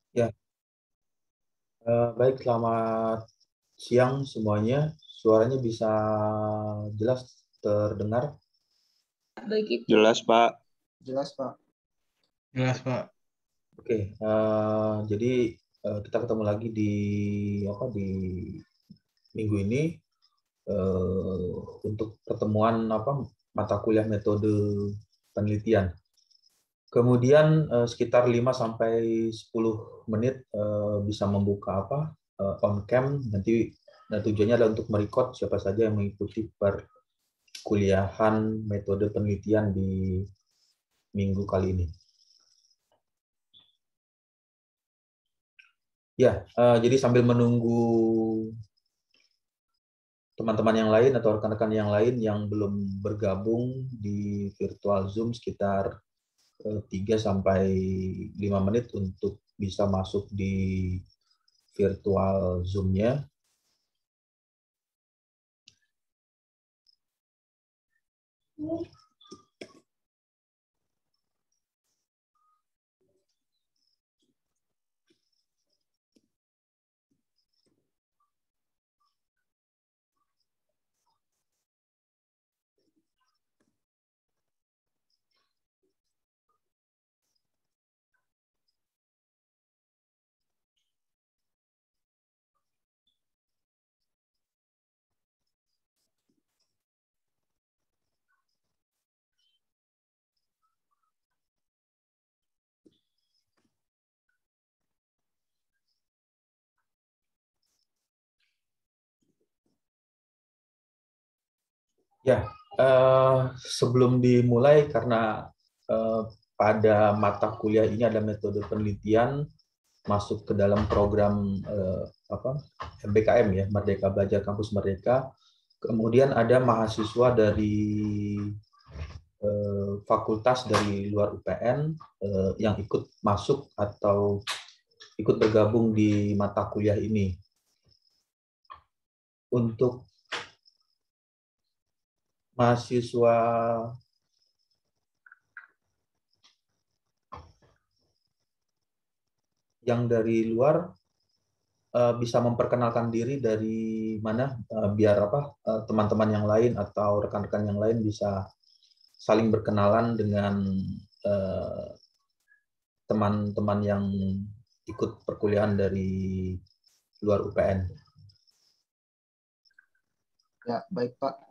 Ya, baik, selamat siang semuanya. Suaranya bisa jelas terdengar. Begitu. Jelas, Pak. Jelas, Pak. Jelas, Pak. Oke, jadi kita ketemu lagi di minggu ini untuk pertemuan mata kuliah metode penelitian. Kemudian sekitar 5 sampai 10 menit bisa membuka on cam, nanti tujuannya adalah untuk merecord siapa saja yang mengikuti perkuliahan metode penelitian di minggu kali ini. Ya, jadi sambil menunggu teman-teman yang lain atau rekan-rekan yang lain yang belum bergabung di virtual Zoom sekitar 3 sampai 5 menit untuk bisa masuk di virtual Zoom-nya. Ya, sebelum dimulai karena pada mata kuliah ini ada metode penelitian masuk ke dalam program MBKM ya, Merdeka Belajar Kampus Merdeka. Kemudian ada mahasiswa dari fakultas dari luar UPN yang ikut masuk atau ikut bergabung di mata kuliah ini. Untuk mahasiswa yang dari luar bisa memperkenalkan diri dari mana biar teman-teman yang lain atau rekan-rekan yang lain bisa saling berkenalan dengan teman-teman yang ikut perkuliahan dari luar UPN. Ya, baik, Pak.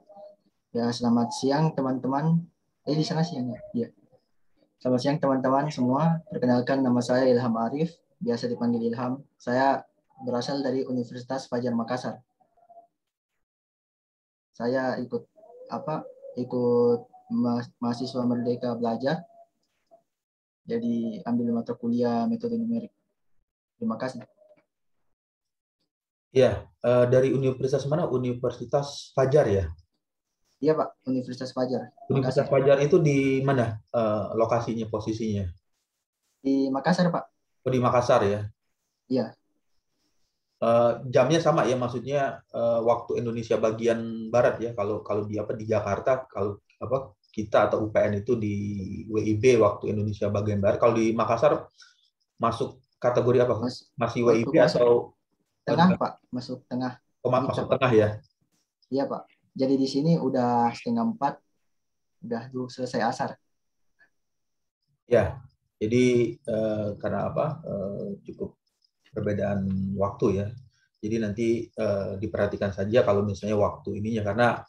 Ya, selamat siang teman-teman. Di sana siang ya? Iya. Selamat siang teman-teman semua. Perkenalkan, nama saya Ilham Arif, biasa dipanggil Ilham. Saya berasal dari Universitas Fajar Makassar. Saya ikut mahasiswa Merdeka Belajar. Jadi ambil mata kuliah metode numerik. Terima kasih. Ya, dari universitas mana? Universitas Fajar ya? Iya, Pak, Universitas Fajar. Universitas Makassar. Fajar itu di mana lokasinya, posisinya? Di Makassar, Pak. Oh, di Makassar ya? Iya. Jamnya sama ya, maksudnya waktu Indonesia bagian barat ya. Kalau di Jakarta, kalau kita atau UPN itu di WIB waktu Indonesia bagian barat. Kalau di Makassar masuk kategori apa? Masih WIB atau tengah, Pak? Masuk tengah. Masuk tengah ya? Iya, Pak. Jadi di sini udah 3:30, udah selesai asar. Ya, jadi karena cukup perbedaan waktu ya. Jadi nanti diperhatikan saja kalau misalnya waktu ininya, karena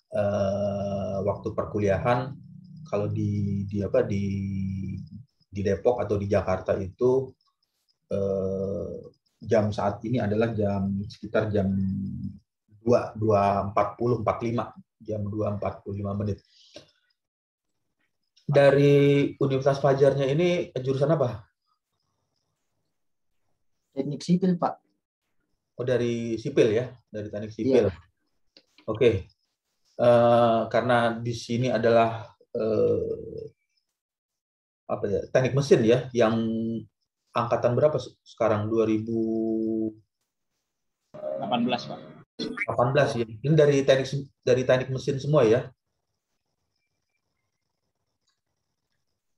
waktu perkuliahan kalau di Depok atau di Jakarta itu jam saat ini adalah sekitar jam 2.45, jam 2.45 menit. Dari Universitas Fajarnya ini jurusan apa? Teknik sipil, Pak. Oh, dari sipil ya, dari teknik sipil. Iya. Oke. Karena di sini adalah teknik mesin ya, yang angkatan berapa sekarang? 2018, Pak. 18 ya. Ini dari teknik mesin semua ya?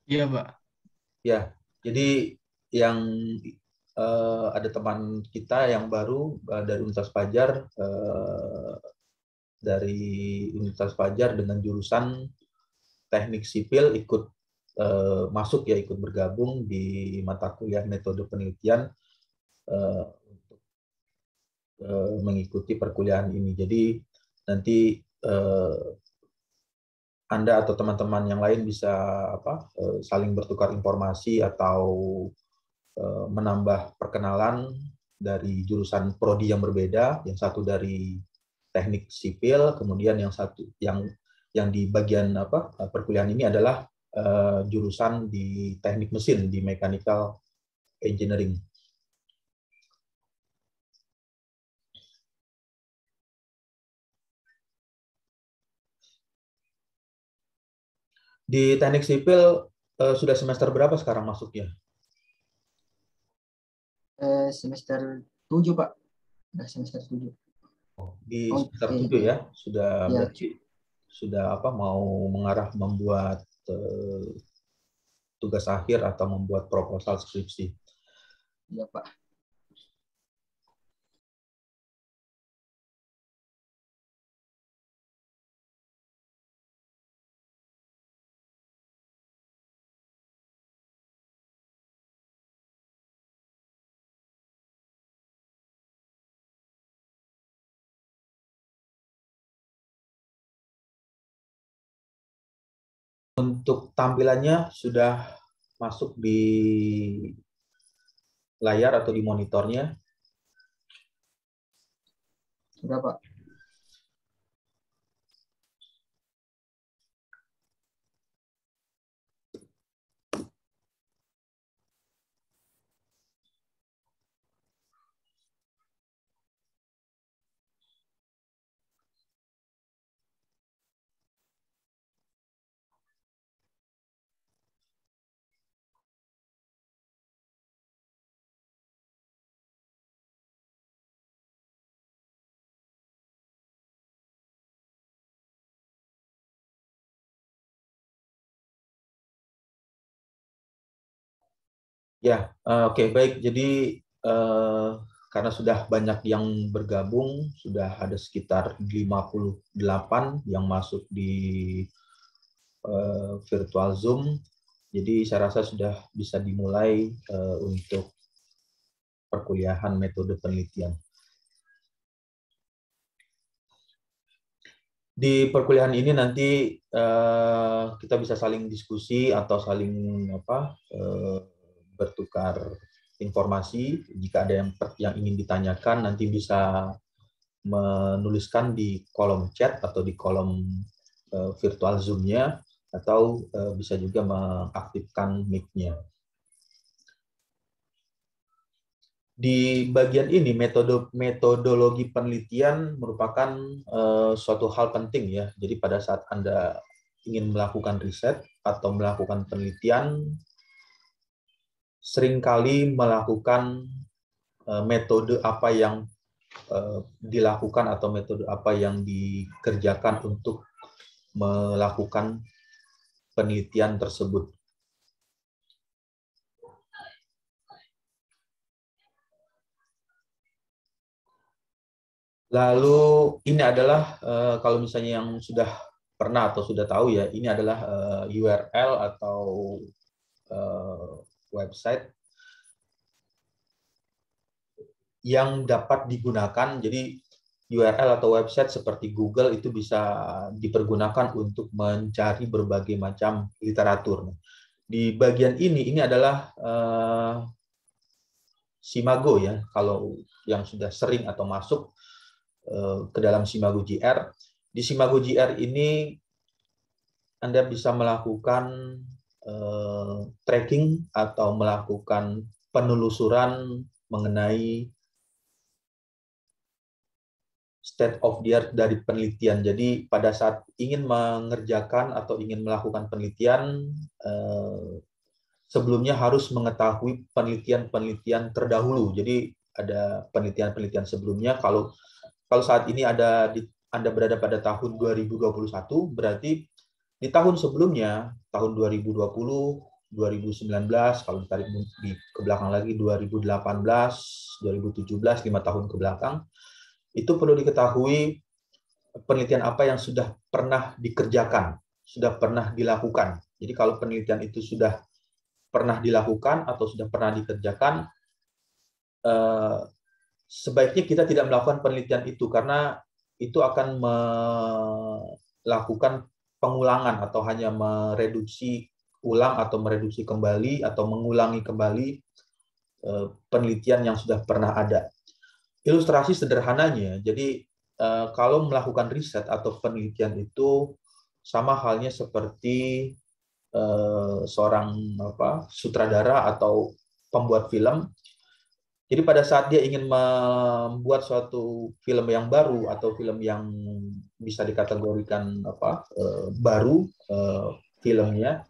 Iya, Pak. Ya. Jadi yang ada teman kita yang baru dari Universitas Fajar dengan jurusan Teknik Sipil ikut masuk ya, ikut bergabung di mata kuliah metode penelitian untuk mengikuti perkuliahan ini. Jadi nanti Anda atau teman-teman yang lain bisa saling bertukar informasi atau menambah perkenalan dari jurusan prodi yang berbeda. Yang satu dari teknik sipil, kemudian yang satu yang di bagian perkuliahan ini adalah jurusan di teknik mesin, di mechanical engineering. Di teknik sipil sudah semester berapa sekarang masuknya? Semester 7, Pak. Udah semester 7. Di semester 7 ya, sudah ya. Berarti sudah mau mengarah membuat tugas akhir atau membuat proposal skripsi. Iya, Pak. Untuk tampilannya sudah masuk di layar atau di monitornya? Sudah, Pak. Ya, oke, baik. Jadi karena sudah banyak yang bergabung, sudah ada sekitar 58 yang masuk di virtual Zoom. Jadi saya rasa sudah bisa dimulai untuk perkuliahan metode penelitian. Di perkuliahan ini nanti kita bisa saling diskusi atau saling bertukar informasi. Jika ada yang ingin ditanyakan, nanti bisa menuliskan di kolom chat atau di kolom virtual Zoom-nya, atau bisa juga mengaktifkan mic-nya. Di bagian ini, metodologi penelitian merupakan suatu hal penting ya. Jadi pada saat Anda ingin melakukan riset atau melakukan penelitian, seringkali melakukan metode apa yang dilakukan atau metode apa yang dikerjakan untuk melakukan penelitian tersebut. Lalu ini adalah kalau misalnya yang sudah pernah atau sudah tahu ya, ini adalah URL atau website yang dapat digunakan. Jadi URL atau website seperti Google itu bisa dipergunakan untuk mencari berbagai macam literatur. Di bagian ini adalah Simago ya, kalau yang sudah sering atau masuk ke dalam Simago GR. Di Simago GR ini Anda bisa melakukan tracking atau melakukan penelusuran mengenai state of the art dari penelitian. Jadi pada saat ingin mengerjakan atau ingin melakukan penelitian, sebelumnya harus mengetahui penelitian-penelitian terdahulu. Jadi ada penelitian-penelitian sebelumnya. Kalau saat ini Anda berada pada tahun 2021, berarti di tahun sebelumnya, tahun 2020, 2019, kalau ditarik ke belakang lagi 2018, 2017, 5 tahun ke belakang, itu perlu diketahui penelitian apa yang sudah pernah dikerjakan, sudah pernah dilakukan. Jadi kalau penelitian itu sudah pernah dilakukan atau sudah pernah dikerjakan, sebaiknya kita tidak melakukan penelitian itu karena itu akan melakukan pengulangan atau hanya mereduksi ulang atau mereduksi kembali atau mengulangi kembali penelitian yang sudah pernah ada. Ilustrasi sederhananya, jadi kalau melakukan riset atau penelitian itu sama halnya seperti seorang sutradara atau pembuat film. Jadi pada saat dia ingin membuat suatu film yang baru atau film yang bisa dikategorikan baru filmnya,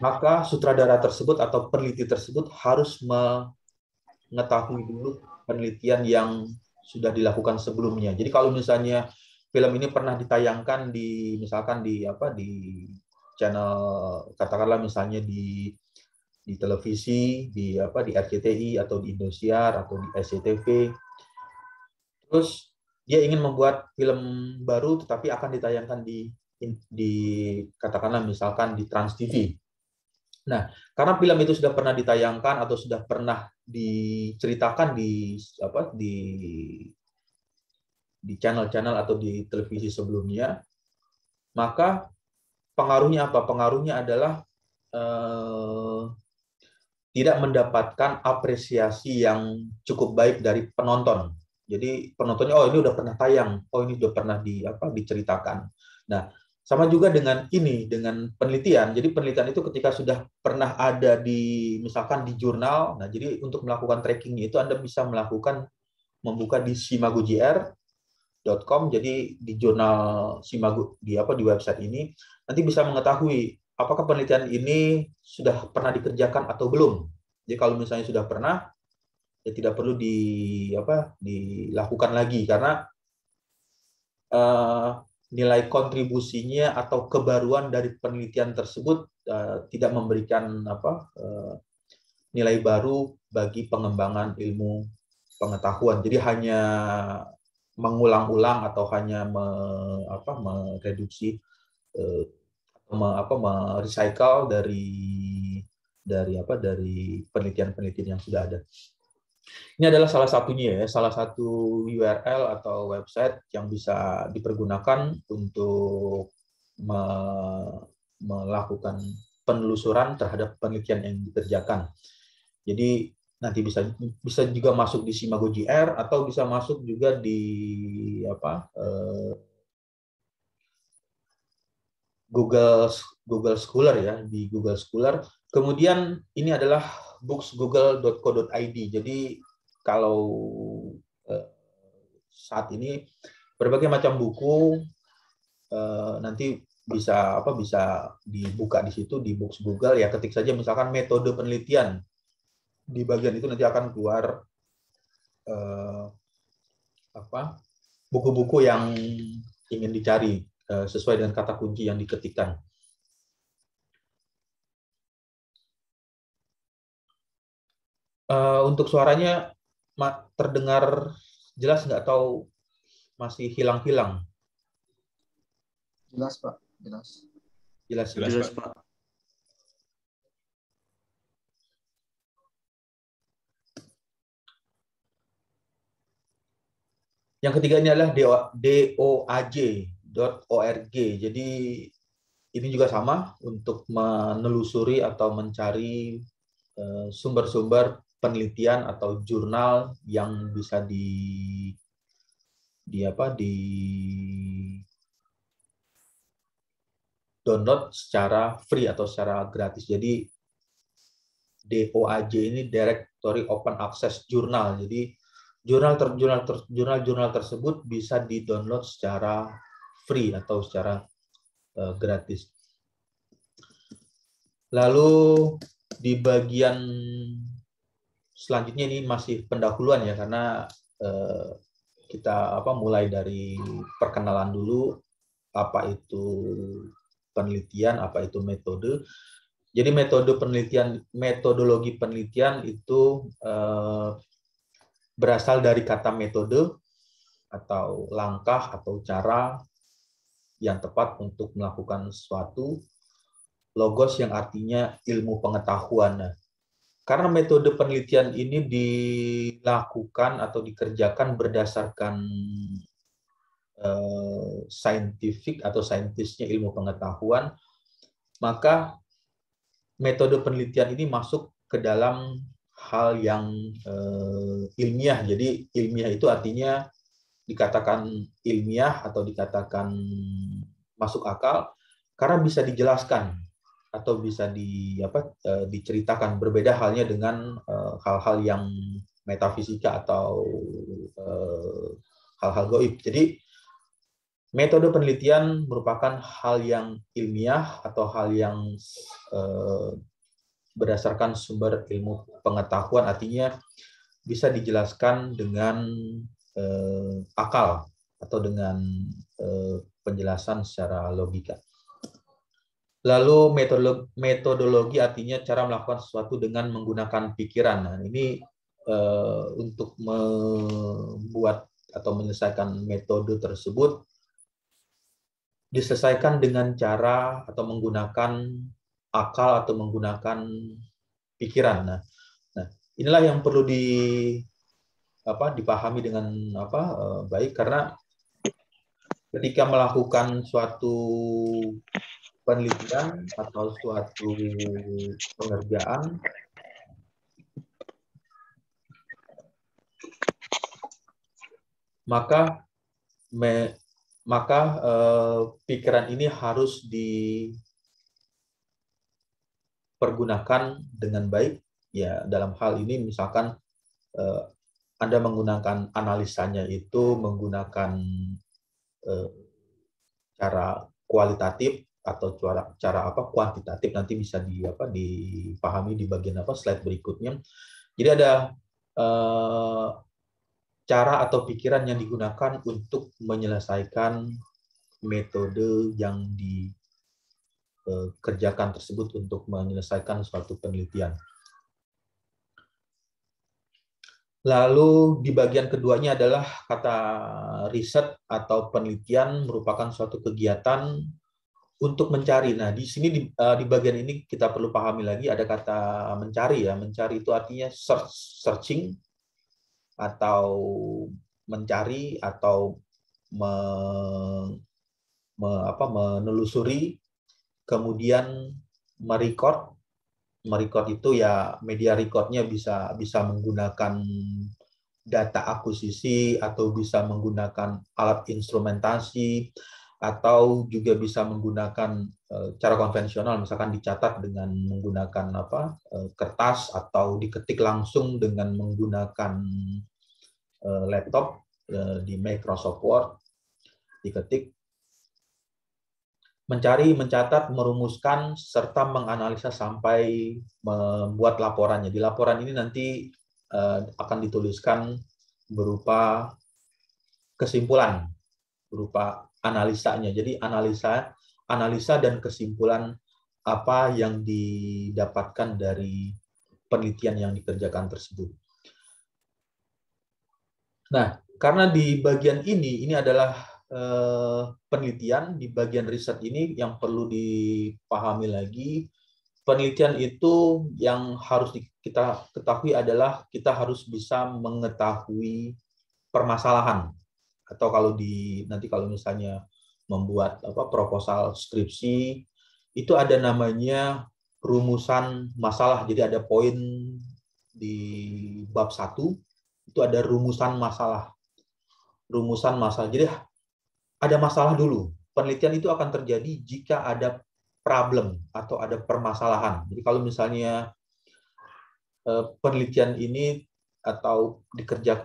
maka sutradara tersebut atau peneliti tersebut harus mengetahui dulu penelitian yang sudah dilakukan sebelumnya. Jadi kalau misalnya film ini pernah ditayangkan misalkan di channel, katakanlah misalnya di televisi, di RCTI atau di Indosiar atau di SCTV, terus dia ingin membuat film baru tetapi akan ditayangkan di katakanlah misalkan di Trans TV. Nah, karena film itu sudah pernah ditayangkan atau sudah pernah diceritakan di channel-channel atau di televisi sebelumnya, maka pengaruhnya apa? Pengaruhnya adalah tidak mendapatkan apresiasi yang cukup baik dari penonton. Jadi penontonnya, oh ini udah pernah tayang, oh ini udah pernah diceritakan. Nah, sama juga dengan penelitian. Jadi penelitian itu ketika sudah pernah ada misalkan di jurnal. Nah, jadi untuk melakukan trackingnya itu Anda bisa membuka di simagojr.com. Jadi di jurnal Simago di website ini nanti bisa mengetahui apakah penelitian ini sudah pernah dikerjakan atau belum. Jadi kalau misalnya sudah pernah, ya tidak perlu dilakukan lagi karena nilai kontribusinya atau kebaruan dari penelitian tersebut tidak memberikan nilai baru bagi pengembangan ilmu pengetahuan. Jadi hanya mengulang-ulang atau hanya mereduksi merecycle dari penelitian-penelitian yang sudah ada. Ini adalah salah satunya ya, salah satu URL atau website yang bisa dipergunakan untuk melakukan penelusuran terhadap penelitian yang dikerjakan. Jadi nanti bisa juga masuk di SimagoJR atau bisa masuk juga di Google Scholar ya, di Google Scholar. Kemudian ini adalah booksgoogle.co.id. Jadi kalau saat ini berbagai macam buku nanti bisa dibuka di situ di Books Google ya, ketik saja misalkan metode penelitian. Di bagian itu nanti akan keluar buku-buku yang ingin dicari sesuai dengan kata kunci yang diketikkan. Untuk suaranya terdengar jelas nggak atau masih hilang-hilang? Jelas, Pak. Jelas. Jelas, Pak. Yang ketiga ini adalah doaj.org. Jadi ini juga sama untuk menelusuri atau mencari sumber-sumber penelitian atau jurnal yang bisa download secara free atau secara gratis. Jadi DOAJ ini Directory Open Access Journal. Jadi jurnal-jurnal tersebut bisa di-download secara free atau secara gratis. Lalu di bagian selanjutnya ini masih pendahuluan ya, karena kita mulai dari perkenalan dulu apa itu penelitian, apa itu metode. Jadi metodologi penelitian itu berasal dari kata metode atau langkah atau cara yang tepat untuk melakukan sesuatu, logos yang artinya ilmu pengetahuan. Nah, karena metode penelitian ini dilakukan atau dikerjakan berdasarkan saintifik atau saintisnya ilmu pengetahuan, maka metode penelitian ini masuk ke dalam hal yang ilmiah. Jadi ilmiah itu artinya dikatakan ilmiah atau dikatakan masuk akal karena bisa dijelaskan atau bisa diceritakan. Berbeda halnya dengan hal-hal yang metafisika atau hal-hal gaib. Jadi metode penelitian merupakan hal yang ilmiah atau hal yang berdasarkan sumber ilmu pengetahuan, artinya bisa dijelaskan dengan akal atau dengan penjelasan secara logika. Lalu metodologi artinya cara melakukan sesuatu dengan menggunakan pikiran. Nah, ini untuk membuat atau menyelesaikan metode tersebut diselesaikan dengan cara atau menggunakan akal atau menggunakan pikiran. Nah, inilah yang perlu dipahami dengan baik, karena ketika melakukan suatu penelitian atau suatu pengerjaan, maka pikiran ini harus dipergunakan dengan baik. Ya, dalam hal ini misalkan Anda menggunakan analisanya itu menggunakan cara kualitatif atau cara kuantitatif, nanti bisa dipahami di bagian slide berikutnya. Jadi ada cara atau pikiran yang digunakan untuk menyelesaikan metode yang dikerjakan tersebut untuk menyelesaikan suatu penelitian. Lalu di bagian keduanya adalah kata riset atau penelitian merupakan suatu kegiatan untuk mencari. Nah, di sini di bagian ini kita perlu pahami lagi ada kata mencari ya. Mencari itu artinya searching atau mencari atau menelusuri, kemudian merecord. Merecord itu ya media recordnya bisa menggunakan data akuisisi atau bisa menggunakan alat instrumentasi atau juga bisa menggunakan cara konvensional, misalkan dicatat dengan menggunakan kertas atau diketik langsung dengan menggunakan laptop di Microsoft Word, diketik. Mencari, mencatat, merumuskan, serta menganalisa sampai membuat laporannya. Di laporan ini nanti akan dituliskan berupa kesimpulan, berupa analisanya. Jadi analisa dan kesimpulan apa yang didapatkan dari penelitian yang dikerjakan tersebut. Nah, karena di bagian ini adalah penelitian, di bagian riset ini yang perlu dipahami lagi, penelitian itu yang harus kita ketahui adalah kita harus bisa mengetahui permasalahan, atau nanti kalau misalnya membuat proposal skripsi itu ada namanya rumusan masalah. Jadi ada poin di bab 1 itu ada rumusan masalah. Jadi ada masalah dulu. Penelitian itu akan terjadi jika ada problem atau ada permasalahan. Jadi kalau misalnya penelitian ini atau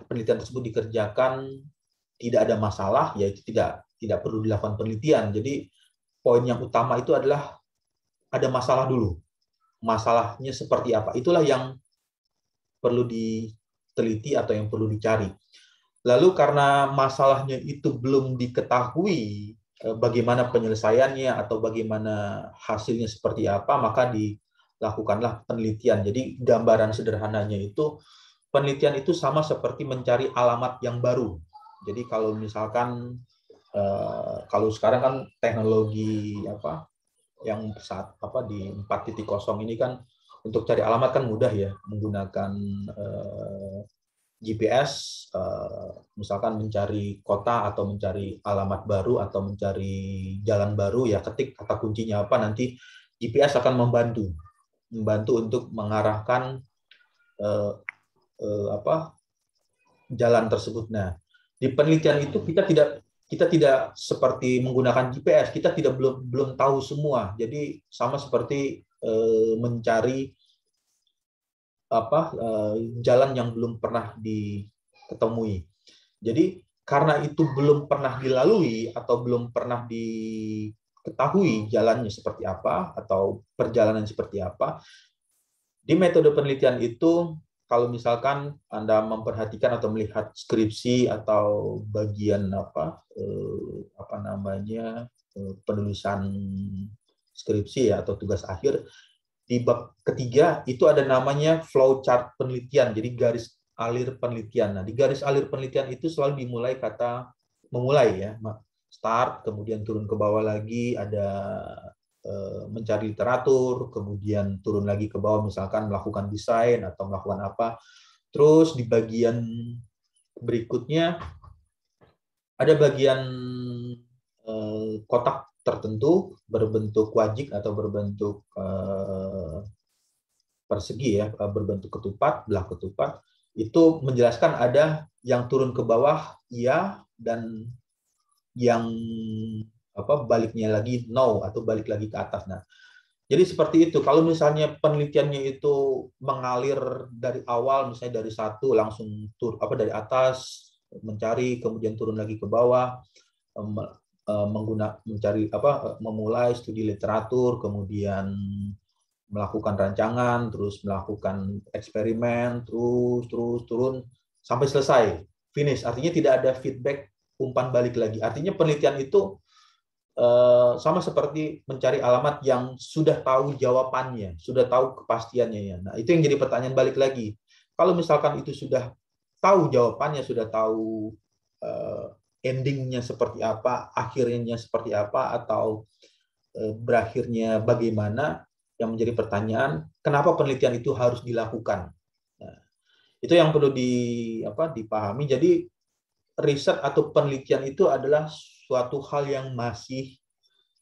penelitian tersebut dikerjakan tidak ada masalah, ya itu tidak perlu dilakukan penelitian. Jadi poin yang utama itu adalah ada masalah dulu. Masalahnya seperti apa? Itulah yang perlu diteliti atau yang perlu dicari. Lalu karena masalahnya itu belum diketahui bagaimana penyelesaiannya atau bagaimana hasilnya seperti apa, maka lakukanlah penelitian. Jadi gambaran sederhananya itu penelitian itu sama seperti mencari alamat yang baru. Jadi kalau misalkan kalau sekarang kan teknologi apa yang saat apa di 4.0 ini kan untuk cari alamat kan mudah ya, menggunakan GPS, misalkan mencari kota atau mencari alamat baru atau mencari jalan baru, ya ketik kata kuncinya apa, nanti GPS akan membantu untuk mengarahkan apa jalan tersebut. Nah, di penelitian itu kita tidak seperti menggunakan GPS, kita belum tahu semua. Jadi sama seperti mencari apa jalan yang belum pernah diketemui. Jadi karena itu belum pernah dilalui atau belum pernah diketahui jalannya seperti apa atau perjalanan seperti apa, di metode penelitian itu kalau misalkan Anda memperhatikan atau melihat skripsi atau bagian apa namanya penulisan skripsi ya atau tugas akhir, di bab ketiga itu ada namanya flowchart penelitian, jadi garis alir penelitian. Nah, di garis alir penelitian itu selalu dimulai kata memulai ya, start, kemudian turun ke bawah lagi ada mencari literatur, kemudian turun lagi ke bawah misalkan melakukan desain atau melakukan apa. Terus di bagian berikutnya ada bagian kotak tertentu berbentuk wajik atau berbentuk persegi ya, berbentuk ketupat, belah ketupat, itu menjelaskan ada yang turun ke bawah ya dan yang apa baliknya lagi no atau balik lagi ke atas. Nah, jadi seperti itu. Kalau misalnya penelitiannya itu mengalir dari awal, misalnya dari satu langsung dari atas mencari, kemudian turun lagi ke bawah, mencari memulai studi literatur, kemudian melakukan rancangan, terus melakukan eksperimen, terus turun sampai selesai, finish. Artinya tidak ada feedback umpan balik lagi. Artinya penelitian itu sama seperti mencari alamat yang sudah tahu jawabannya, sudah tahu kepastiannya ya. Nah, itu yang jadi pertanyaan balik lagi. Kalau misalkan itu sudah tahu jawabannya, sudah tahu endingnya seperti apa, akhirnya seperti apa, atau berakhirnya bagaimana, yang menjadi pertanyaan, kenapa penelitian itu harus dilakukan? Nah, itu yang perlu dipahami. Jadi riset atau penelitian itu adalah suatu hal yang masih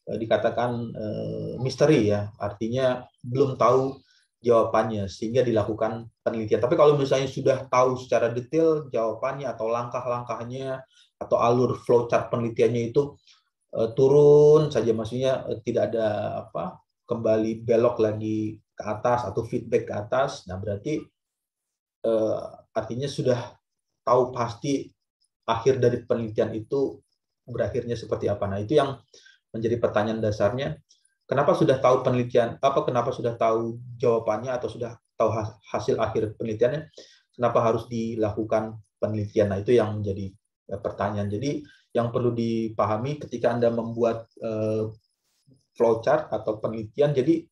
dikatakan misteri ya, artinya belum tahu jawabannya sehingga dilakukan penelitian. Tapi kalau misalnya sudah tahu secara detail jawabannya atau langkah-langkahnya atau alur flowchart penelitiannya itu turun saja, maksudnya tidak ada kembali belok lagi ke atas atau feedback ke atas, nah berarti artinya sudah tahu pasti akhir dari penelitian itu berakhirnya seperti apa. Nah, itu yang menjadi pertanyaan dasarnya. Kenapa sudah tahu penelitian, kenapa sudah tahu jawabannya atau sudah tahu hasil akhir penelitiannya, kenapa harus dilakukan penelitian? Nah, itu yang menjadi pertanyaan. Jadi, yang perlu dipahami ketika Anda membuat flowchart atau penelitian, jadi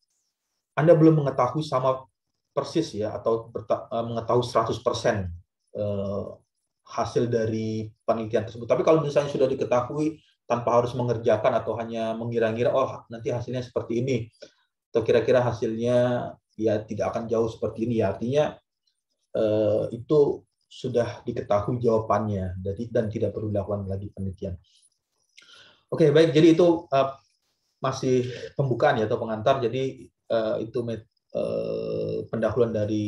Anda belum mengetahui sama persis ya, atau mengetahui 100% hasil dari penelitian tersebut. Tapi kalau misalnya sudah diketahui tanpa harus mengerjakan atau hanya mengira-ngira, oh nanti hasilnya seperti ini, atau kira-kira hasilnya ya tidak akan jauh seperti ini, ya artinya itu sudah diketahui jawabannya dan tidak perlu dilakukan lagi penelitian. Oke, baik, jadi itu masih pembukaan ya atau pengantar. Jadi itu pendahuluan dari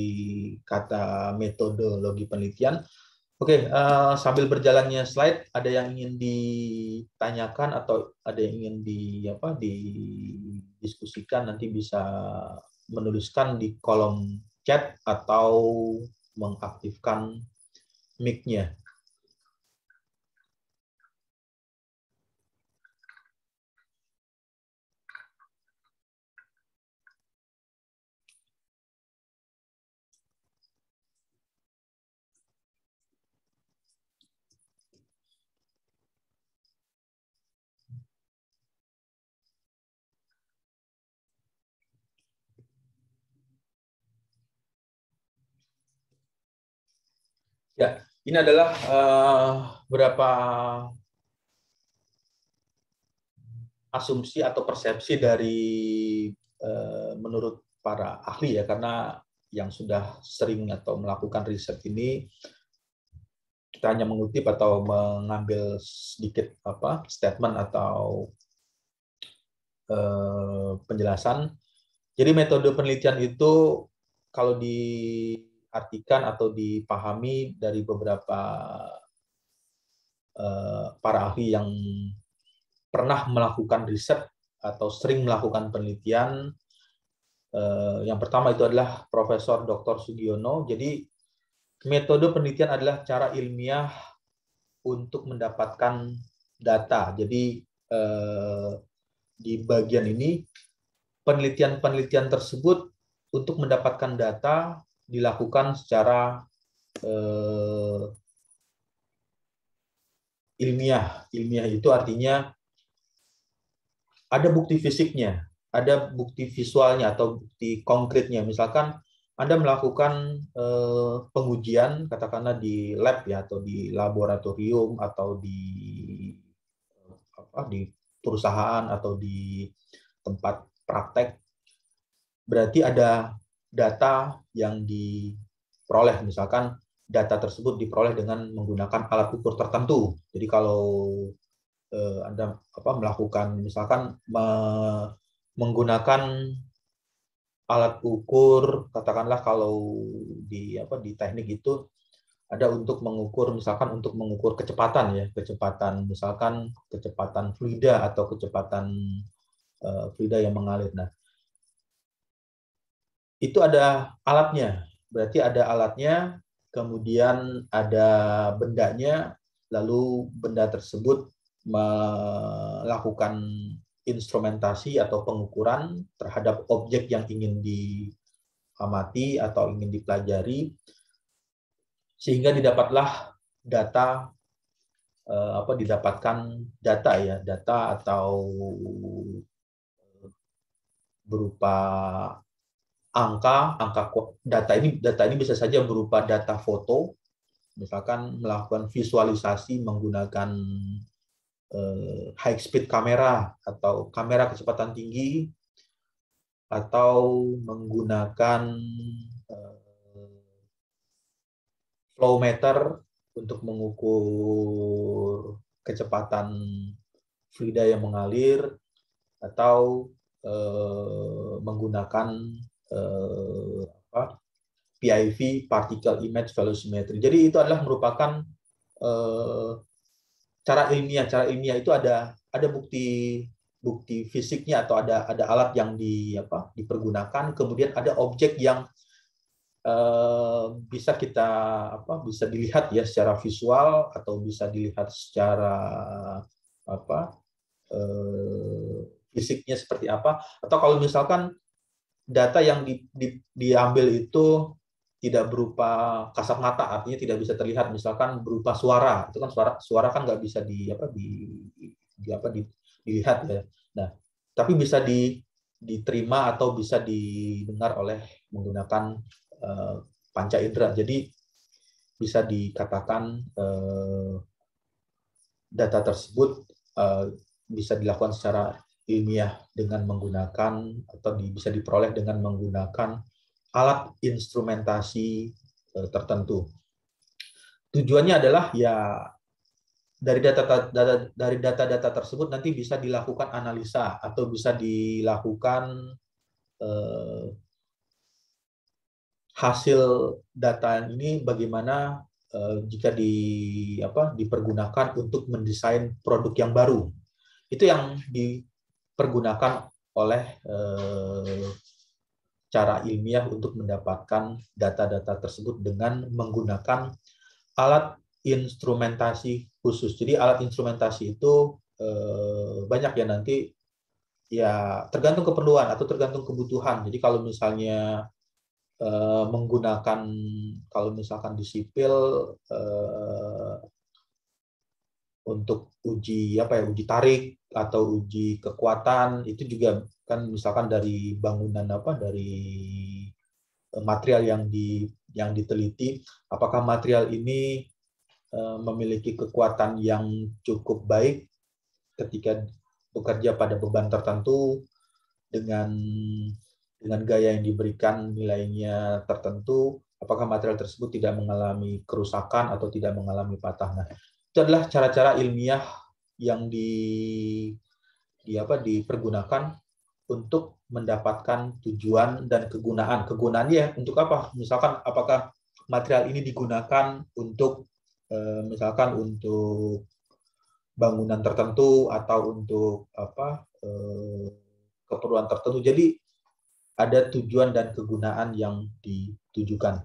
kata metodologi penelitian. Oke, sambil berjalannya slide, ada yang ingin ditanyakan atau ada yang ingin didiskusikan, nanti bisa menuliskan di kolom chat atau mengaktifkan mic-nya. Ya, ini adalah beberapa asumsi atau persepsi dari menurut para ahli ya, karena yang sudah sering atau melakukan riset ini kita hanya mengutip atau mengambil sedikit statement atau penjelasan. Jadi metode penelitian itu kalau diartikan atau dipahami dari beberapa para ahli yang pernah melakukan riset atau sering melakukan penelitian. Yang pertama itu adalah Profesor Dr. Sugiono. Jadi metode penelitian adalah cara ilmiah untuk mendapatkan data. Jadi di bagian ini penelitian-penelitian tersebut untuk mendapatkan data dilakukan secara ilmiah. Ilmiah itu artinya ada bukti fisiknya, ada bukti visualnya atau bukti konkretnya. Misalkan Anda melakukan pengujian, katakanlah di lab ya, atau di laboratorium, atau di perusahaan atau di tempat praktek, berarti ada data yang diperoleh. Misalkan data tersebut diperoleh dengan menggunakan alat ukur tertentu. Jadi kalau Anda melakukan misalkan menggunakan alat ukur, katakanlah kalau di teknik itu ada untuk mengukur, misalkan untuk mengukur kecepatan ya, kecepatan misalkan kecepatan fluida atau kecepatan fluida yang mengalir. Nah, itu ada alatnya, berarti ada alatnya, kemudian ada bendanya, lalu benda tersebut melakukan instrumentasi atau pengukuran terhadap objek yang ingin diamati atau ingin dipelajari, sehingga didapatlah data, didapatkan data ya, data atau berupa angka data ini bisa saja berupa data foto, misalkan melakukan visualisasi menggunakan high speed kamera atau kamera kecepatan tinggi, atau menggunakan flow meter untuk mengukur kecepatan fluida yang mengalir, atau menggunakan PIV, Particle Image Velocimetry. Jadi itu adalah merupakan cara ilmiah. Cara ilmiah itu ada bukti fisiknya atau ada alat yang dipergunakan, kemudian ada objek yang bisa bisa dilihat ya secara visual atau bisa dilihat secara fisiknya seperti apa, atau kalau misalkan data yang diambil itu tidak berupa kasat mata, artinya tidak bisa terlihat, misalkan berupa suara, itu kan suara kan nggak bisa dilihat ya. Nah, tapi bisa diterima atau bisa didengar oleh menggunakan panca indera. Jadi bisa dikatakan data tersebut bisa dilakukan secara ilmiah dengan menggunakan atau bisa diperoleh dengan menggunakan alat instrumentasi tertentu. Tujuannya adalah ya dari data-data tersebut nanti bisa dilakukan analisa atau bisa dilakukan hasil data ini bagaimana jika dipergunakan untuk mendesain produk yang baru. Itu yang dipergunakan oleh cara ilmiah untuk mendapatkan data-data tersebut dengan menggunakan alat instrumentasi khusus. Jadi alat instrumentasi itu banyak ya, nanti ya tergantung keperluan atau tergantung kebutuhan. Jadi kalau misalnya menggunakan, kalau misalkan di sipil untuk uji uji tarik atau uji kekuatan, itu juga kan misalkan dari bangunan dari material yang yang diteliti, apakah material ini memiliki kekuatan yang cukup baik ketika bekerja pada beban tertentu dengan gaya yang diberikan nilainya tertentu, apakah material tersebut tidak mengalami kerusakan atau tidak mengalami patah. Nah, itu adalah cara-cara ilmiah yang dipergunakan untuk mendapatkan tujuan dan kegunaan. Kegunaannya untuk apa? Misalkan apakah material ini digunakan untuk misalkan untuk bangunan tertentu atau untuk keperluan tertentu. Jadi ada tujuan dan kegunaan yang ditujukan.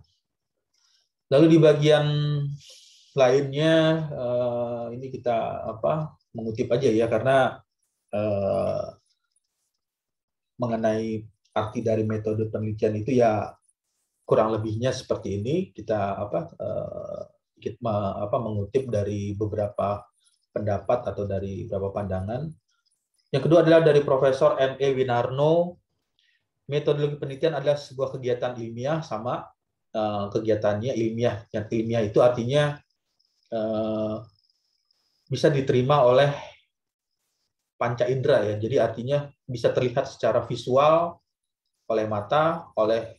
Lalu di bagian lainnya ini kita mengutip aja ya, karena mengenai arti dari metode penelitian itu ya kurang lebihnya seperti ini. Kita mengutip dari beberapa pendapat atau dari beberapa pandangan. Yang kedua adalah dari Profesor M.E. Winarno. Metodologi penelitian adalah sebuah kegiatan ilmiah, sama kegiatannya ilmiah. Yang ilmiah itu artinya bisa diterima oleh panca indera ya. Jadi artinya bisa terlihat secara visual oleh mata, oleh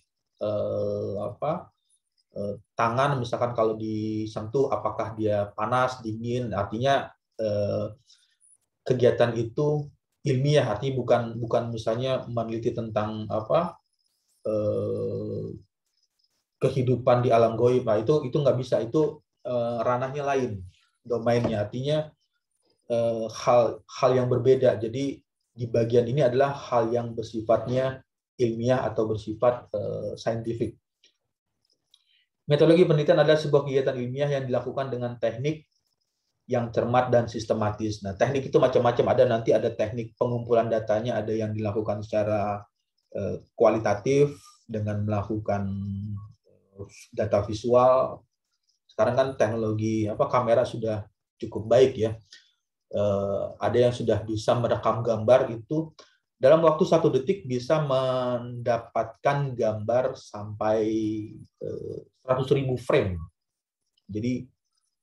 tangan, misalkan kalau disentuh apakah dia panas, dingin. Artinya kegiatan itu ilmiah, artinya bukan misalnya meneliti tentang kehidupan di alam gaib. Nah, itu nggak bisa, itu ranahnya lain, domainnya. Artinya hal yang berbeda. Jadi di bagian ini adalah hal yang bersifatnya ilmiah atau bersifat saintifik. Metodologi penelitian adalah sebuah kegiatan ilmiah yang dilakukan dengan teknik yang cermat dan sistematis. Nah, teknik itu macam-macam. Nanti ada teknik pengumpulan datanya, ada yang dilakukan secara kualitatif dengan melakukan data visual. Sekarang kan teknologi kamera sudah cukup baik ya. Ada yang sudah bisa merekam gambar itu dalam waktu 1 detik bisa mendapatkan gambar sampai 100.000 frame. Jadi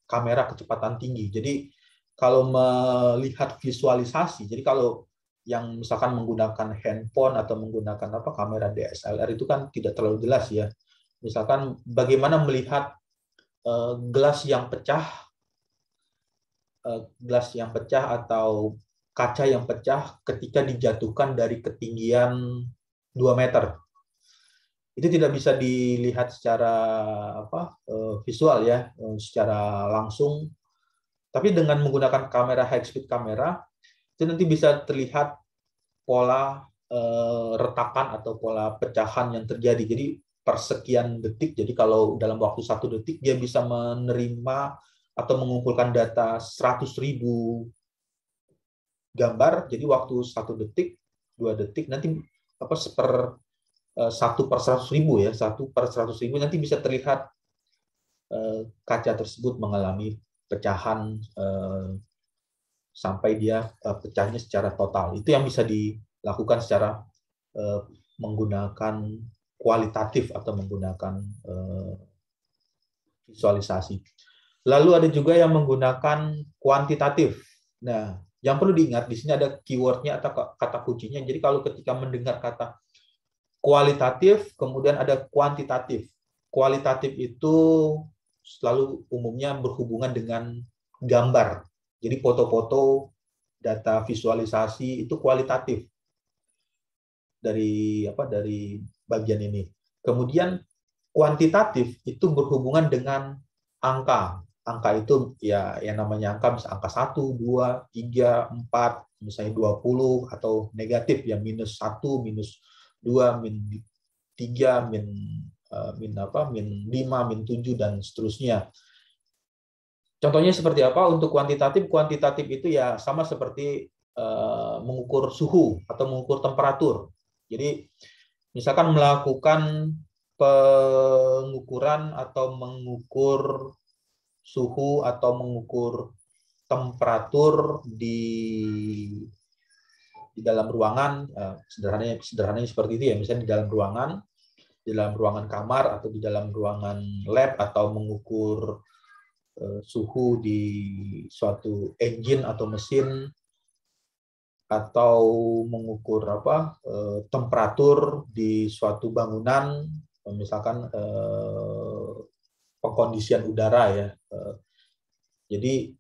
kamera kecepatan tinggi. Jadi kalau melihat visualisasi, jadi kalau yang misalkan menggunakan handphone atau menggunakan kamera DSLR itu kan tidak terlalu jelas ya. Misalkan bagaimana melihat gelas yang pecah atau kaca yang pecah ketika dijatuhkan dari ketinggian 2 meter. Itu tidak bisa dilihat secara visual ya, secara langsung. Tapi dengan menggunakan kamera high speed kamera, itu nanti bisa terlihat pola retakan atau pola pecahan yang terjadi. Jadi per sekian detik, jadi kalau dalam waktu 1 detik dia bisa menerima atau mengumpulkan data 100.000 gambar. Jadi waktu 1 detik, 2 detik, nanti 1/100.000 ya, 1/100.000 nanti bisa terlihat kaca tersebut mengalami pecahan sampai dia pecahnya secara total. Itu yang bisa dilakukan secara menggunakan kualitatif atau menggunakan visualisasi. Lalu ada juga yang menggunakan kuantitatif. Nah, yang perlu diingat di sini ada keywordnya atau kata kuncinya. Jadi kalau ketika mendengar kata kualitatif, kemudian ada kuantitatif. Kualitatif itu selalu umumnya berhubungan dengan gambar. Jadi foto-foto, data visualisasi itu kualitatif dari bagian ini. Kemudian kuantitatif itu berhubungan dengan angka. Angka itu ya yang namanya angka, bisa angka 1, 2, 3, 4, misalnya 20, atau negatif ya -1, -2, -3, -5, -7, dan seterusnya. Contohnya seperti apa untuk kuantitatif? Kuantitatif itu ya sama seperti mengukur suhu atau mengukur temperatur. Jadi misalkan melakukan pengukuran atau mengukur suhu atau mengukur temperatur di dalam ruangan, sederhananya seperti itu ya, misalnya di dalam ruangan, di dalam ruangan kamar atau di dalam ruangan lab atau mengukur suhu di suatu engine atau mesin atau mengukur temperatur di suatu bangunan, misalkan pengkondisian udara ya. Jadi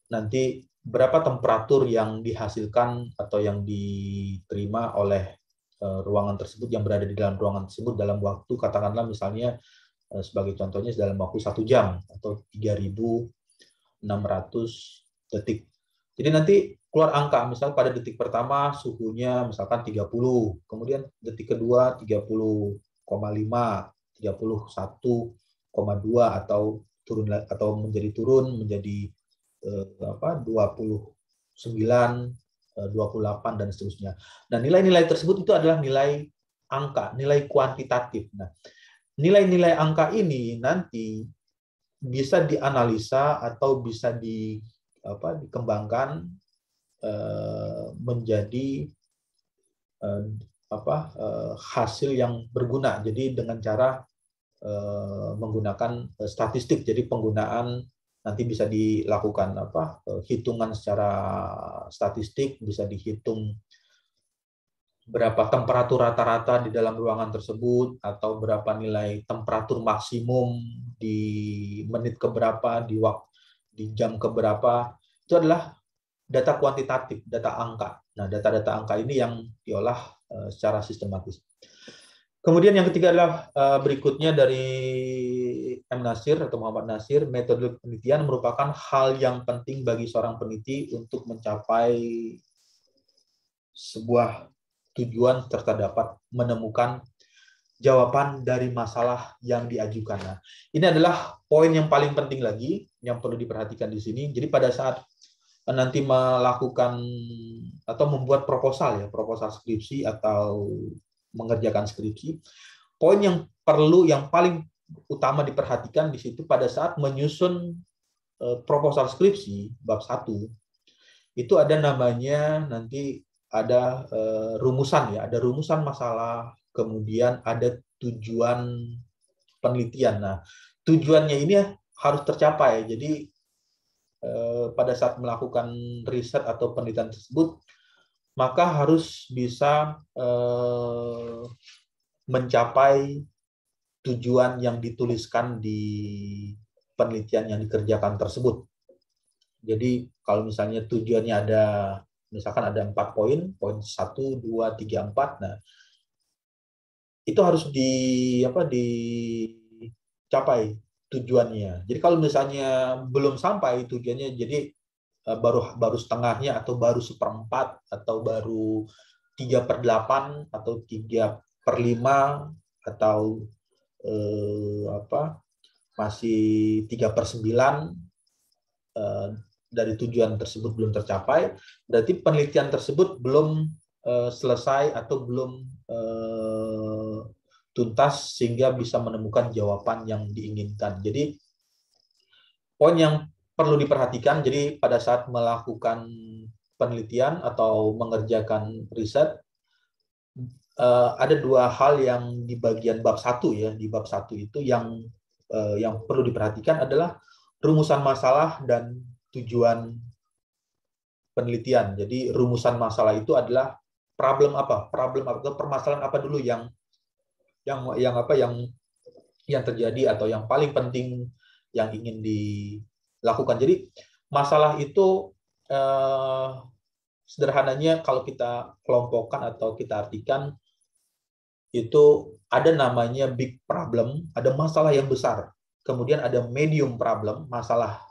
nanti berapa temperatur yang dihasilkan atau yang diterima oleh ruangan tersebut yang berada di dalam ruangan tersebut dalam waktu, katakanlah misalnya sebagai contohnya dalam waktu 1 jam atau 3.600 detik. Jadi nanti keluar angka, misal pada detik pertama suhunya misalkan 30, kemudian detik kedua 30,5, 31,2 atau turun atau turun menjadi 29, 28 dan seterusnya. Nah, nilai-nilai tersebut itu adalah nilai angka, nilai kuantitatif. Nah, nilai-nilai angka ini nanti bisa dianalisa atau bisa dikembangkan menjadi hasil yang berguna. Jadi dengan cara menggunakan statistik. Jadi penggunaan nanti bisa dilakukan hitungan secara statistik, bisa dihitung berapa temperatur rata-rata di dalam ruangan tersebut, atau berapa nilai temperatur maksimum di menit keberapa, di jam keberapa. Itu adalah data kuantitatif, data angka. Nah, data-data angka ini yang diolah secara sistematis. Kemudian yang ketiga adalah berikutnya dari M. Nasir atau Muhammad Nasir, metode penelitian merupakan hal yang penting bagi seorang peneliti untuk mencapai sebuah tujuan serta dapat menemukan jawaban dari masalah yang diajukan. Nah, ini adalah poin yang paling penting lagi yang perlu diperhatikan di sini. Jadi pada saat nanti melakukan atau membuat proposal skripsi atau mengerjakan skripsi, poin yang paling utama diperhatikan di situ pada saat menyusun proposal skripsi bab 1 itu ada namanya nanti ada rumusan ya, ada rumusan masalah, kemudian ada tujuan penelitian. Nah, tujuannya ini harus tercapai. Jadi pada saat melakukan riset atau penelitian tersebut, maka harus bisa mencapai tujuan yang dituliskan di penelitian yang dikerjakan tersebut. Jadi kalau misalnya tujuannya misalkan ada 4 poin, poin 1, 2, 3, 4, nah itu harus dicapai tujuannya. Jadi kalau misalnya belum sampai tujuannya, jadi baru setengahnya atau baru 1/4 atau baru 3/8 atau 3/5 atau masih 3/9 dari tujuan tersebut belum tercapai, berarti penelitian tersebut belum selesai atau belum tuntas sehingga bisa menemukan jawaban yang diinginkan. Jadi poin yang perlu diperhatikan, jadi pada saat melakukan penelitian atau mengerjakan riset, ada 2 hal yang di bagian bab 1 ya. Di bab 1 itu yang perlu diperhatikan adalah rumusan masalah dan tujuan penelitian. Jadi rumusan masalah itu adalah problem apa? Problem atau permasalahan apa dulu yang terjadi atau yang paling penting yang ingin dilakukan. Jadi masalah itu sederhananya kalau kita kelompokkan atau kita artikan, itu ada namanya big problem, ada masalah yang besar. Kemudian ada medium problem, masalah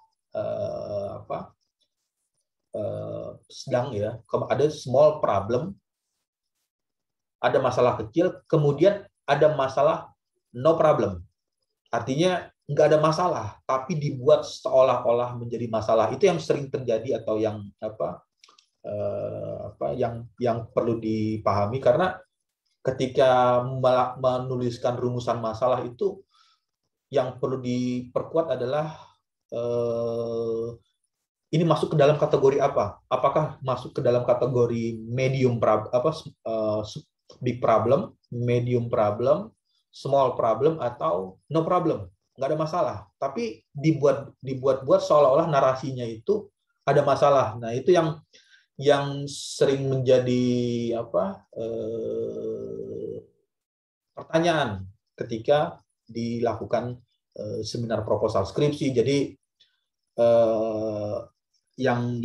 sedang ya. Ada small problem, ada masalah kecil, kemudian ada masalah no problem. Artinya nggak ada masalah, tapi dibuat seolah-olah menjadi masalah. Itu yang sering terjadi atau yang perlu dipahami, karena ketika menuliskan rumusan masalah itu yang perlu diperkuat adalah ini masuk ke dalam kategori apa? Apakah masuk ke dalam kategori medium big problem, medium problem, small problem atau no problem, nggak ada masalah. Tapi dibuat seolah-olah narasinya itu ada masalah. Nah, itu yang sering menjadi pertanyaan ketika dilakukan seminar proposal skripsi. Jadi yang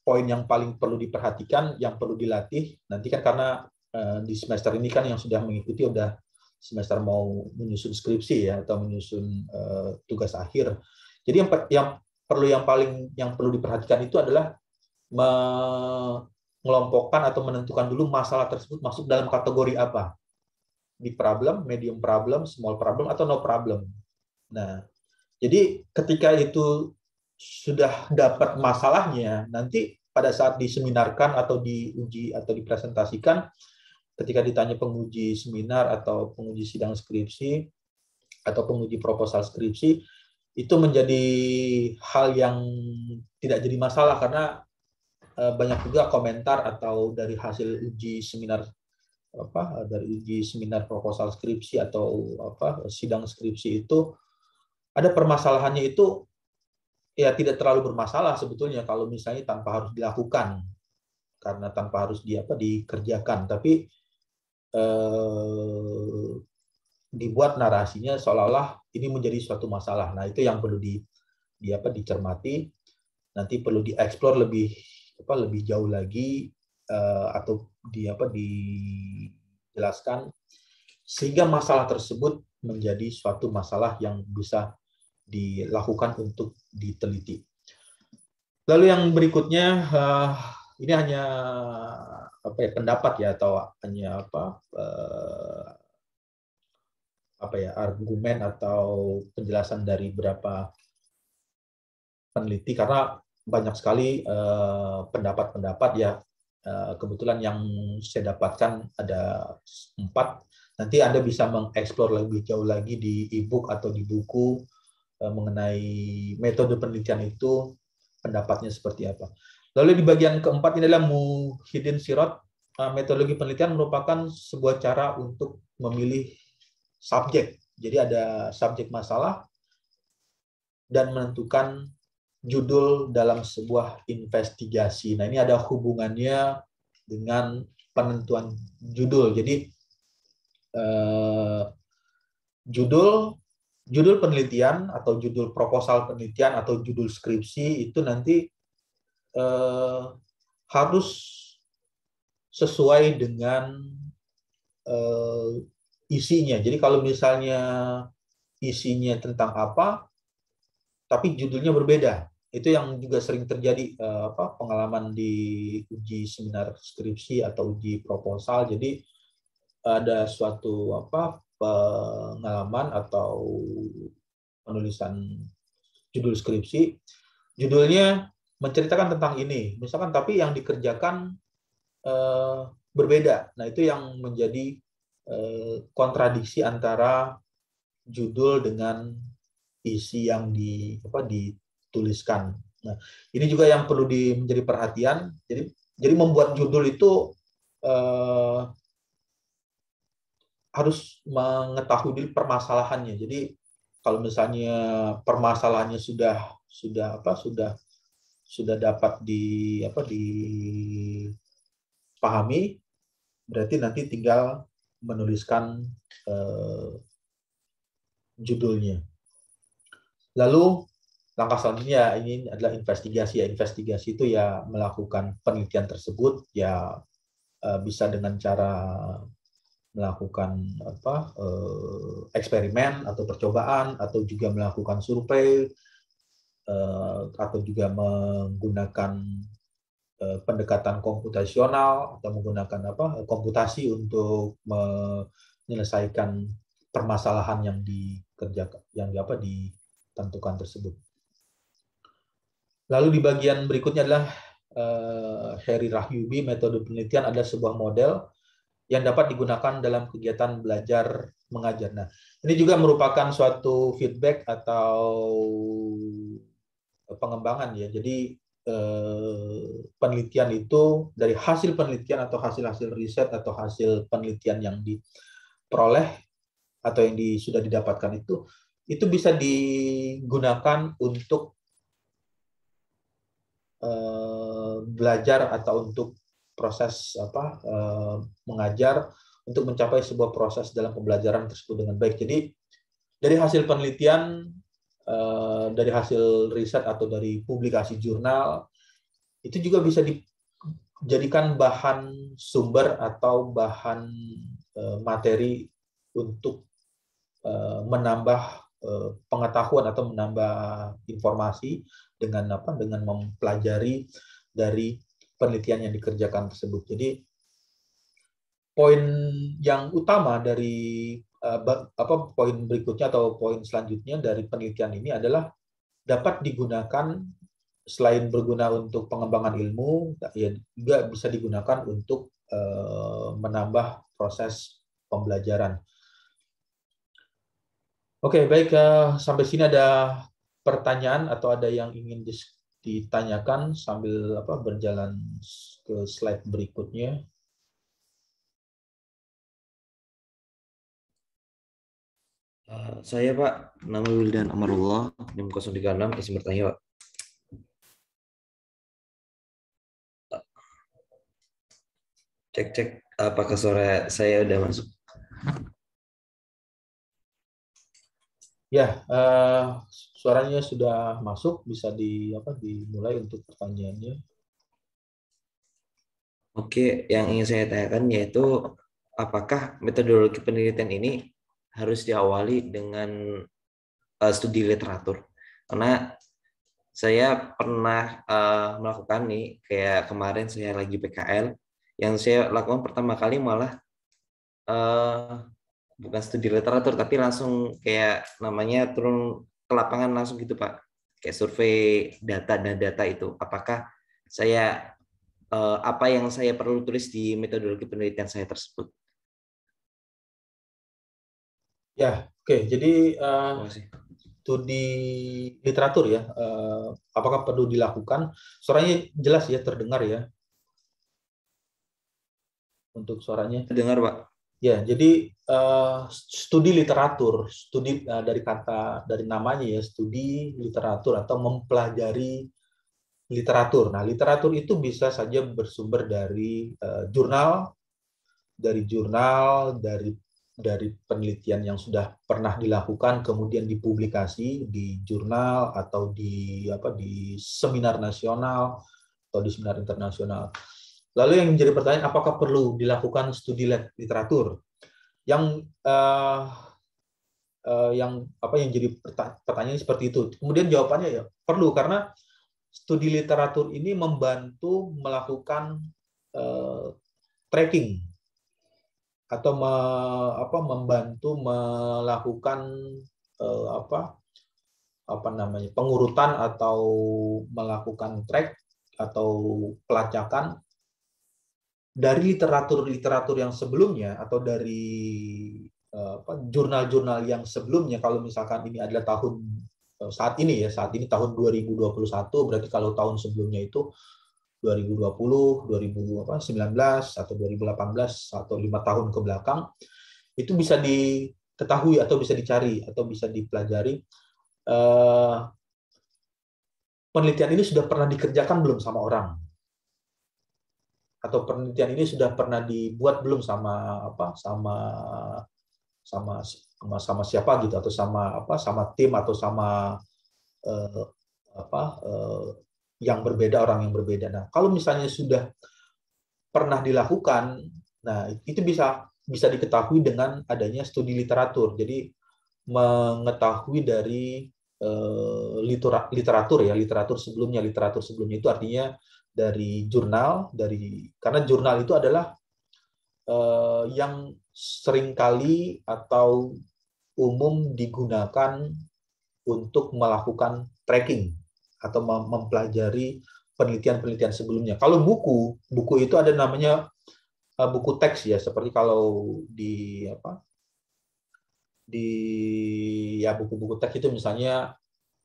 poin yang paling perlu diperhatikan, yang perlu dilatih nanti kan, karena di semester ini kan yang sudah mengikuti udah semester mau menyusun skripsi ya, atau menyusun tugas akhir. Jadi yang perlu diperhatikan itu adalah mengelompokkan atau menentukan dulu masalah tersebut masuk dalam kategori apa. Big problem, medium problem, small problem, atau no problem. Nah, jadi ketika itu sudah dapat masalahnya, nanti pada saat diseminarkan atau diuji atau dipresentasikan, ketika ditanya penguji seminar atau penguji sidang skripsi atau penguji proposal skripsi, itu menjadi hal yang tidak jadi masalah, karena banyak juga komentar atau dari hasil uji seminar dari uji seminar proposal skripsi atau sidang skripsi itu, ada permasalahannya itu ya tidak terlalu bermasalah sebetulnya kalau misalnya tanpa harus dilakukan, karena tanpa harus dikerjakan, tapi dibuat narasinya seolah-olah ini menjadi suatu masalah. Nah, itu yang perlu dicermati, nanti perlu dieksplor lebih jauh lagi, atau dijelaskan sehingga masalah tersebut menjadi suatu masalah yang bisa dilakukan untuk diteliti. Lalu yang berikutnya, ini hanya pendapat ya, atau hanya argumen atau penjelasan dari beberapa peneliti, karena banyak sekali pendapat-pendapat ya. Kebetulan yang saya dapatkan ada 4. Nanti Anda bisa mengeksplor lebih jauh lagi di e-book atau di buku mengenai metode penelitian itu, pendapatnya seperti apa. Lalu di bagian keempat ini adalah Muhyiddin Sirot. Metodologi penelitian merupakan sebuah cara untuk memilih subjek. Jadi ada subjek masalah dan menentukan judul dalam sebuah investigasi. Nah, ini ada hubungannya dengan penentuan judul. Jadi judul penelitian atau judul proposal penelitian atau judul skripsi itu nanti harus sesuai dengan isinya. Jadi kalau misalnya isinya tentang apa, tapi judulnya berbeda, itu yang juga sering terjadi pengalaman di uji seminar skripsi atau uji proposal. Jadi ada suatu pengalaman atau penulisan judul skripsi, judulnya menceritakan tentang ini, misalkan, tapi yang dikerjakan berbeda. Nah, itu yang menjadi kontradiksi antara judul dengan isi yang dituliskan. Nah, ini juga yang perlu menjadi perhatian. Jadi membuat judul itu harus mengetahui permasalahannya. Jadi kalau misalnya permasalahannya sudah dapat dipahami, berarti nanti tinggal menuliskan judulnya. Lalu langkah selanjutnya ini adalah investigasi. Ya, investigasi itu ya melakukan penelitian tersebut ya bisa dengan cara melakukan eksperimen atau percobaan, atau juga melakukan survei, atau juga menggunakan pendekatan komputasional atau menggunakan komputasi untuk menyelesaikan permasalahan yang dikerjakan, yang ditentukan tersebut. Lalu di bagian berikutnya adalah Heri Rahyubi, metode penelitian adalah sebuah model yang dapat digunakan dalam kegiatan belajar mengajar. Nah, ini juga merupakan suatu feedback atau pengembangan ya. Jadi penelitian itu dari hasil penelitian atau hasil-hasil riset atau hasil penelitian yang diperoleh atau yang sudah didapatkan itu bisa digunakan untuk belajar atau untuk proses mengajar untuk mencapai sebuah proses dalam pembelajaran tersebut dengan baik. Jadi dari hasil penelitian, dari hasil riset atau dari publikasi jurnal itu juga bisa dijadikan bahan sumber atau bahan materi untuk menambah pengetahuan atau menambah informasi dengan mempelajari dari penelitian yang dikerjakan tersebut. Jadi poin yang utama dari poin berikutnya atau poin selanjutnya dari penelitian ini adalah dapat digunakan selain berguna untuk pengembangan ilmu, ya juga bisa digunakan untuk menambah proses pembelajaran. Oke, baik. Sampai sini ada pertanyaan atau ada yang ingin ditanyakan sambil berjalan ke slide berikutnya. Saya Pak, nama Wildan Amarullah, NIM 036, izin bertanya Pak. Cek, apakah suara saya udah masuk? Ya, suaranya sudah masuk, bisa dimulai untuk pertanyaannya. Oke, yang ingin saya tanyakan yaitu apakah metodologi penelitian ini harus diawali dengan studi literatur? Karena saya pernah melakukan nih, kayak kemarin saya lagi PKL, yang saya lakukan pertama kali malah bukan studi literatur, tapi langsung kayak namanya turun ke lapangan langsung gitu Pak, kayak survei data dan data itu. Apakah saya apa yang saya perlu tulis di metodologi penelitian saya tersebut? Ya, oke. Jadi studi literatur ya, apakah perlu dilakukan? Suaranya jelas ya, terdengar ya? Untuk suaranya. Dengar Pak. Ya, jadi studi literatur, studi dari namanya ya, studi literatur atau mempelajari literatur. Nah, literatur itu bisa saja bersumber dari jurnal, dari penelitian yang sudah pernah dilakukan, kemudian dipublikasi di jurnal atau di seminar nasional atau di seminar internasional. Lalu yang menjadi pertanyaan, apakah perlu dilakukan studi literatur? Yang jadi pertanyaan seperti itu. Kemudian jawabannya ya perlu, karena studi literatur ini membantu melakukan tracking atau membantu melakukan pengurutan atau melakukan track atau pelacakan dari literatur yang sebelumnya atau dari jurnal-jurnal yang sebelumnya. Kalau misalkan ini adalah saat ini tahun 2021, berarti kalau tahun sebelumnya itu 2020, 2019 atau 2018 atau 5 tahun ke belakang, itu bisa diketahui atau bisa dicari atau bisa dipelajari penelitian ini sudah pernah dikerjakan belum sama orang, atau penelitian ini sudah pernah dibuat belum sama siapa gitu, atau sama tim atau sama yang berbeda, orang yang berbeda. Nah, kalau misalnya sudah pernah dilakukan, nah itu bisa diketahui dengan adanya studi literatur. Jadi mengetahui dari literatur sebelumnya itu artinya dari jurnal, karena jurnal itu adalah yang seringkali atau umum digunakan untuk melakukan tracking atau mempelajari penelitian-penelitian sebelumnya. Kalau buku itu ada namanya buku teks ya, seperti kalau di buku-buku teks itu misalnya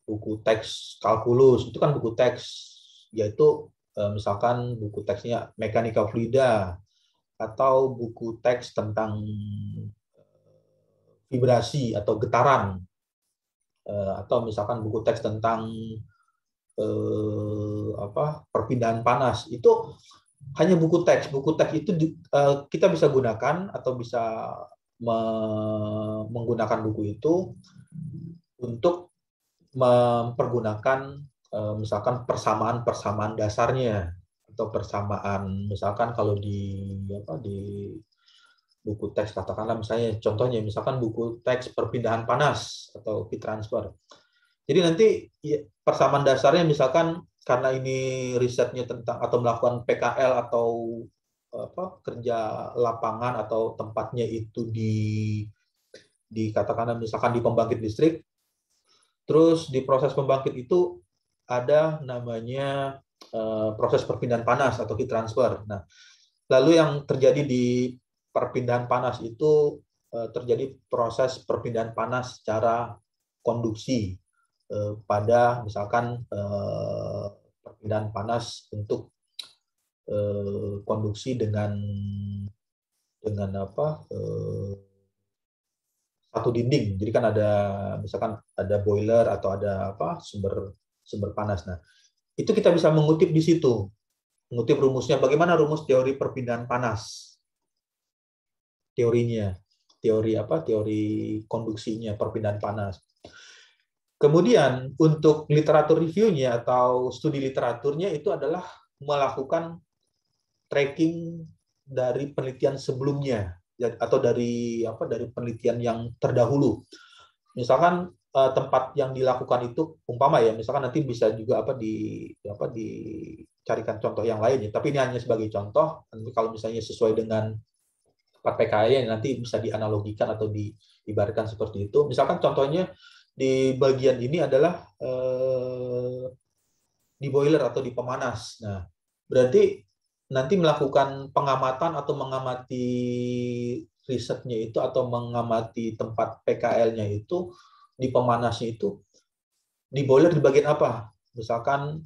buku teks kalkulus, itu kan buku teks, yaitu misalkan buku teksnya mekanika fluida, atau buku teks tentang vibrasi atau getaran, atau misalkan buku teks tentang perpindahan panas, itu hanya buku teks. Buku teks itu kita bisa gunakan atau bisa menggunakan buku itu untuk mempergunakan misalkan persamaan dasarnya, atau persamaan misalkan kalau di buku teks, katakanlah misalnya contohnya misalkan buku teks perpindahan panas atau heat transfer. Jadi nanti persamaan dasarnya misalkan karena ini risetnya tentang atau melakukan PKL atau kerja lapangan atau tempatnya itu di katakanlah misalkan di pembangkit listrik. Terus di proses pembangkit itu ada namanya proses perpindahan panas atau heat transfer. Nah, lalu yang terjadi di perpindahan panas itu terjadi proses perpindahan panas secara konduksi pada misalkan perpindahan panas untuk konduksi dengan satu dinding. Jadi kan ada misalkan ada boiler atau ada sumber panas. Nah, itu kita bisa mengutip di situ. Mengutip rumusnya, bagaimana rumus teori perpindahan panas. Teorinya. Teori konduksinya perpindahan panas. Kemudian untuk literatur reviewnya atau studi literaturnya itu adalah melakukan tracking dari penelitian sebelumnya atau dari penelitian yang terdahulu. Misalkan tempat yang dilakukan itu umpama ya, misalkan nanti bisa juga dicarikan contoh yang lain ya, tapi ini hanya sebagai contoh. Nanti kalau misalnya sesuai dengan tempat PKL nanti bisa dianalogikan atau diibaratkan seperti itu. Misalkan contohnya di bagian ini adalah di boiler atau di pemanas. Nah, berarti nanti melakukan pengamatan atau mengamati risetnya itu atau mengamati tempat PKL-nya itu di pemanasnya itu di boiler di bagian apa? Misalkan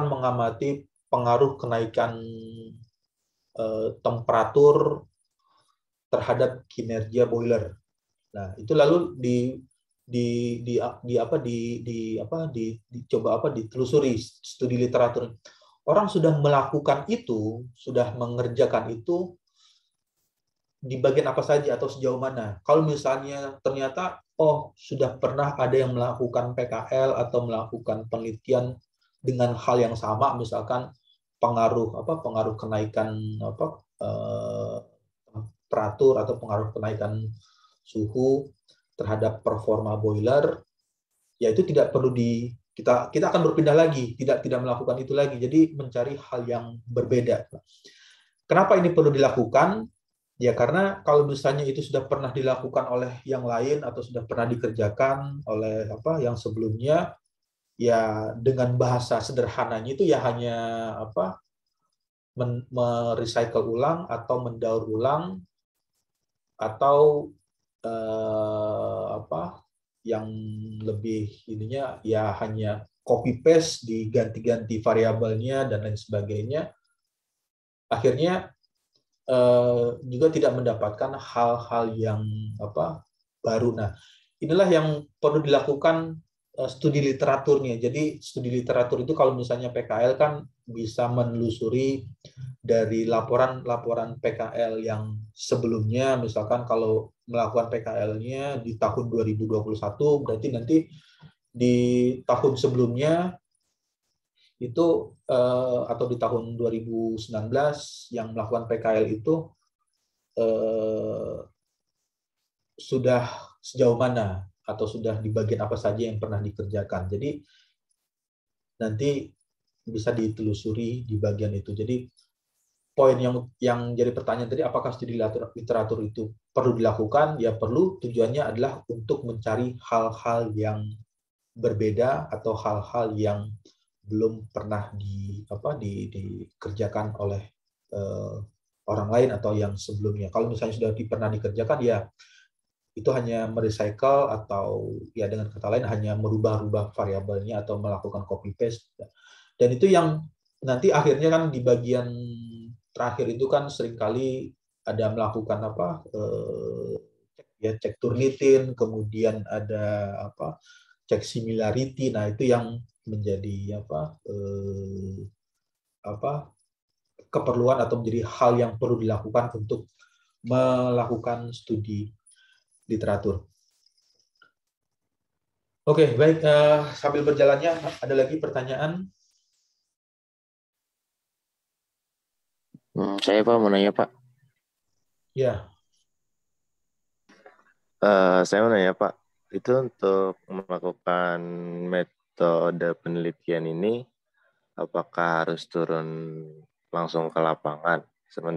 mengamati pengaruh kenaikan temperatur terhadap kinerja boiler. Nah, itu lalu ditelusuri studi literatur. Orang sudah melakukan itu, sudah mengerjakan itu di bagian apa saja atau sejauh mana. Kalau misalnya ternyata sudah pernah ada yang melakukan PKL atau melakukan penelitian dengan hal yang sama, misalkan pengaruh kenaikan temperatur atau pengaruh kenaikan suhu terhadap performa boiler, ya itu tidak perlu kita akan berpindah lagi, tidak melakukan itu lagi. Jadi mencari hal yang berbeda. Kenapa ini perlu dilakukan? Ya karena kalau misalnya itu sudah pernah dilakukan oleh yang lain atau sudah pernah dikerjakan oleh yang sebelumnya, ya dengan bahasa sederhananya itu ya hanya merecycle ulang atau mendaur ulang atau yang lebih ininya ya hanya copy paste, diganti-ganti variabelnya dan lain sebagainya. Akhirnya juga tidak mendapatkan hal-hal yang baru. Nah, inilah yang perlu dilakukan studi literaturnya. Jadi studi literatur itu kalau misalnya PKL kan bisa menelusuri dari laporan PKL yang sebelumnya, misalkan kalau melakukan PKL-nya di tahun 2021, berarti nanti di tahun sebelumnya itu atau di tahun 2019 yang melakukan PKL itu sudah sejauh mana atau sudah di bagian apa saja yang pernah dikerjakan. Jadi nanti bisa ditelusuri di bagian itu. Jadi poin yang jadi pertanyaan tadi, apakah studi literatur itu perlu dilakukan? Ya perlu. Tujuannya adalah untuk mencari hal-hal yang berbeda atau hal-hal yang belum pernah dikerjakan oleh orang lain atau yang sebelumnya. Kalau misalnya sudah pernah dikerjakan, ya itu hanya merecycle atau ya dengan kata lain hanya merubah-rubah variabelnya atau melakukan copy paste. Dan itu yang nanti akhirnya kan di bagian terakhir itu kan seringkali ada melakukan ya cek Turnitin, kemudian ada cek similarity. Nah, itu yang menjadi keperluan atau menjadi hal yang perlu dilakukan untuk melakukan studi literatur. Oke, baik. Sambil berjalannya, ada lagi pertanyaan? Saya Pak mau nanya Pak. Ya. Saya mau nanya Pak, itu untuk melakukan metode penelitian ini, apakah harus turun langsung ke lapangan? Sementara